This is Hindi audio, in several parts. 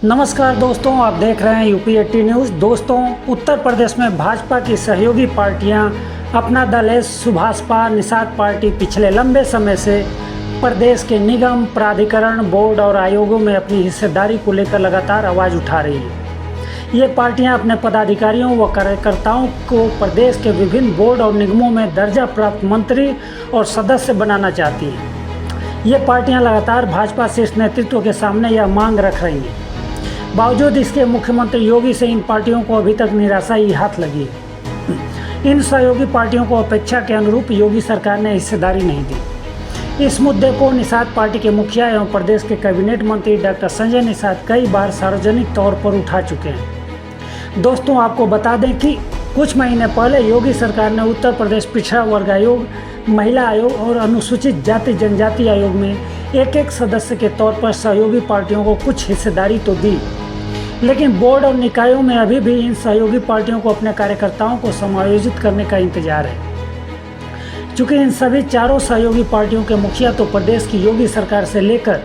नमस्कार दोस्तों, आप देख रहे हैं यूपी 80 न्यूज़। दोस्तों, उत्तर प्रदेश में भाजपा की सहयोगी पार्टियां अपना दल है सुभाषपा निषाद पार्टी पिछले लंबे समय से प्रदेश के निगम, प्राधिकरण, बोर्ड और आयोगों में अपनी हिस्सेदारी को लेकर लगातार आवाज़ उठा रही है। ये पार्टियां अपने पदाधिकारियों व कार्यकर्ताओं को प्रदेश के विभिन्न बोर्ड और निगमों में दर्जा प्राप्त मंत्री और सदस्य बनाना चाहती हैं। ये पार्टियां लगातार भाजपा शीर्ष नेतृत्व के सामने यह मांग रख रही हैं। बावजूद इसके मुख्यमंत्री योगी से इन पार्टियों को अभी तक निराशा ही हाथ लगी है। इन सहयोगी पार्टियों को अपेक्षा के अनुरूप योगी सरकार ने हिस्सेदारी नहीं दी। इस मुद्दे को निषाद पार्टी के मुखिया एवं प्रदेश के कैबिनेट मंत्री डॉक्टर संजय निषाद कई बार सार्वजनिक तौर पर उठा चुके हैं। दोस्तों, आपको बता दें कि कुछ महीने पहले योगी सरकार ने उत्तर प्रदेश पिछड़ा वर्ग आयोग, महिला आयोग और अनुसूचित जाति जनजाति आयोग में एक सदस्य के तौर पर सहयोगी पार्टियों को कुछ हिस्सेदारी तो दी, लेकिन बोर्ड और निकायों में अभी भी इन सहयोगी पार्टियों को अपने कार्यकर्ताओं को समायोजित करने का इंतजार है। चूँकि इन सभी चारों सहयोगी पार्टियों के मुखिया तो प्रदेश की योगी सरकार से लेकर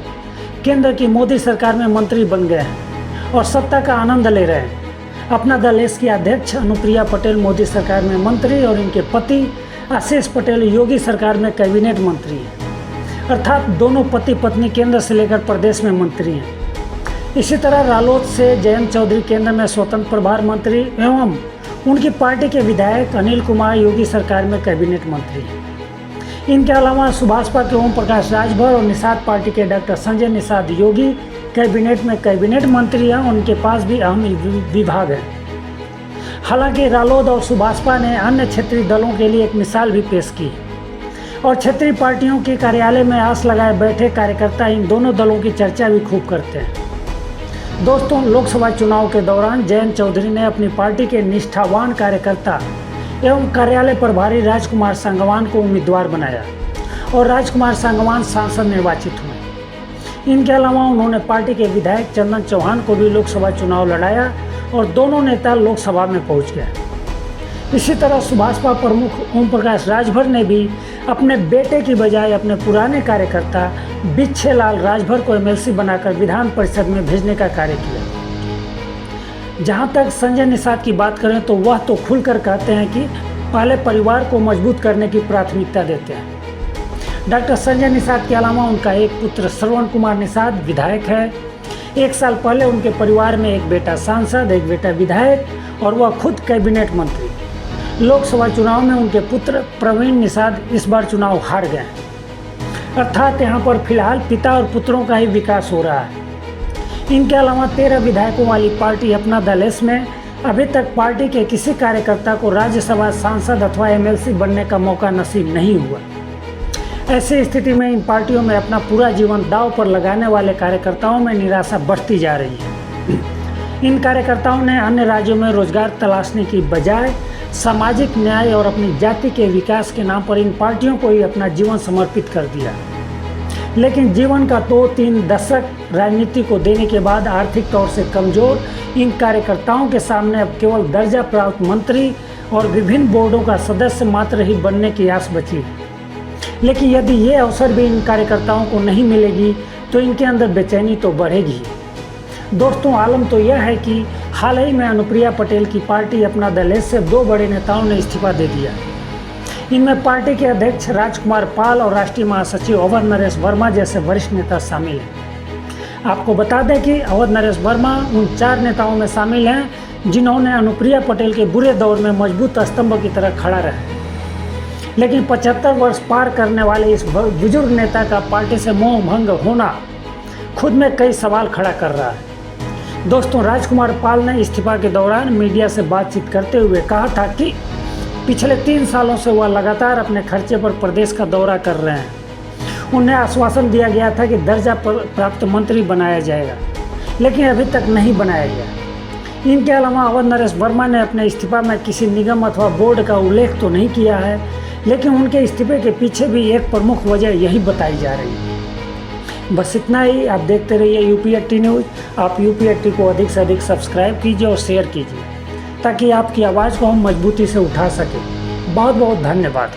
केंद्र की मोदी सरकार में मंत्री बन गए हैं और सत्ता का आनंद ले रहे हैं। अपना दल इसकी अध्यक्ष अनुप्रिया पटेल मोदी सरकार में मंत्री और इनके पति आशीष पटेल योगी सरकार में कैबिनेट मंत्री हैं, अर्थात दोनों पति पत्नी केंद्र से लेकर प्रदेश में मंत्री हैं। इसी तरह रालोद से जयंत चौधरी केंद्र में स्वतंत्र प्रभार मंत्री एवं उनकी पार्टी के विधायक अनिल कुमार योगी सरकार में कैबिनेट मंत्री हैं। इनके अलावा सुभाषपा के ओम प्रकाश राजभर और निषाद पार्टी के डॉक्टर संजय निषाद योगी कैबिनेट में कैबिनेट मंत्री हैं। उनके पास भी अहम विभाग है। हालांकि रालोद और सुभाषपा ने अन्य क्षेत्रीय दलों के लिए एक मिसाल भी पेश की और क्षेत्रीय पार्टियों के कार्यालय में आस लगाए बैठे कार्यकर्ता इन दोनों दलों की चर्चा भी खूब करते हैं। दोस्तों, लोकसभा चुनाव के दौरान जयंत चौधरी ने अपनी पार्टी के निष्ठावान कार्यकर्ता एवं कार्यालय प्रभारी राजकुमार सांगवान को उम्मीदवार बनाया और राजकुमार सांगवान सांसद निर्वाचित हुए। इनके अलावा उन्होंने पार्टी के विधायक चंदन चौहान को भी लोकसभा चुनाव लड़ाया और दोनों नेता लोकसभा में पहुंच गए। इसी तरह सुभाषपा प्रमुख ओम प्रकाश राजभर ने भी अपने बेटे की बजाय अपने पुराने कार्यकर्ता बिच्छेलाल राजभर को एमएलसी बनाकर विधान परिषद में भेजने का कार्य किया। जहां तक संजय निषाद की बात करें तो वह तो खुलकर कहते हैं कि पहले परिवार को मजबूत करने की प्राथमिकता देते हैं। डॉक्टर संजय निषाद के अलावा उनका एक पुत्र श्रवण कुमार निषाद विधायक है। 1 साल पहले उनके परिवार में एक बेटा सांसद, एक बेटा विधायक और वह खुद कैबिनेट मंत्री। लोकसभा चुनाव में उनके पुत्र प्रवीण निषाद इस बार चुनाव हार गए, अर्थात यहाँ पर फिलहाल पिता और पुत्रों का ही विकास हो रहा है। इनके अलावा 13 विधायकों वाली पार्टी अपना दल में अभी तक पार्टी के किसी कार्यकर्ता को राज्यसभा सांसद अथवा एमएलसी बनने का मौका नसीब नहीं हुआ। ऐसी स्थिति में इन पार्टियों में अपना पूरा जीवन दांव पर लगाने वाले कार्यकर्ताओं में निराशा बढ़ती जा रही है। इन कार्यकर्ताओं ने अन्य राज्यों में रोजगार तलाशने की बजाय सामाजिक न्याय और अपनी जाति के विकास के नाम पर इन पार्टियों को ही अपना जीवन समर्पित कर दिया। लेकिन जीवन का 2-3 दशक राजनीति को देने के बाद आर्थिक तौर से कमजोर इन कार्यकर्ताओं के सामने अब केवल दर्जा प्राप्त मंत्री और विभिन्न बोर्डों का सदस्य मात्र ही बनने की आस बची है। लेकिन यदि ये अवसर भी इन कार्यकर्ताओं को नहीं मिलेगी तो इनके अंदर बेचैनी तो बढ़ेगी। दोस्तों, आलम तो यह है कि हाल ही में अनुप्रिया पटेल की पार्टी अपना दल से 2 बड़े नेताओं ने इस्तीफा दे दिया। इनमें पार्टी के अध्यक्ष राजकुमार पाल और राष्ट्रीय महासचिव अवध नरेश वर्मा जैसे वरिष्ठ नेता शामिल हैं। आपको बता दें कि अवध नरेश वर्मा उन 4 नेताओं में शामिल हैं जिन्होंने अनुप्रिया पटेल के बुरे दौर में मजबूत स्तंभ की तरह खड़ा रहा। लेकिन 75 वर्ष पार करने वाले इस बुजुर्ग नेता का पार्टी से मोह भंग होना खुद में कई सवाल खड़ा कर रहा है। दोस्तों, राजकुमार पाल ने इस्तीफा के दौरान मीडिया से बातचीत करते हुए कहा था कि पिछले 3 सालों से वह लगातार अपने खर्चे पर प्रदेश का दौरा कर रहे हैं। उन्हें आश्वासन दिया गया था कि दर्जा प्राप्त मंत्री बनाया जाएगा, लेकिन अभी तक नहीं बनाया गया। इनके अलावा अवध नरेश वर्मा ने अपने इस्तीफा में किसी निगम अथवा बोर्ड का उल्लेख तो नहीं किया है, लेकिन उनके इस्तीफे के पीछे भी एक प्रमुख वजह यही बताई जा रही है। बस इतना ही। आप देखते रहिए यूपी 80 न्यूज़। आप यूपी 80 को अधिक से अधिक सब्सक्राइब कीजिए और शेयर कीजिए ताकि आपकी आवाज़ को हम मजबूती से उठा सकें। बहुत बहुत धन्यवाद।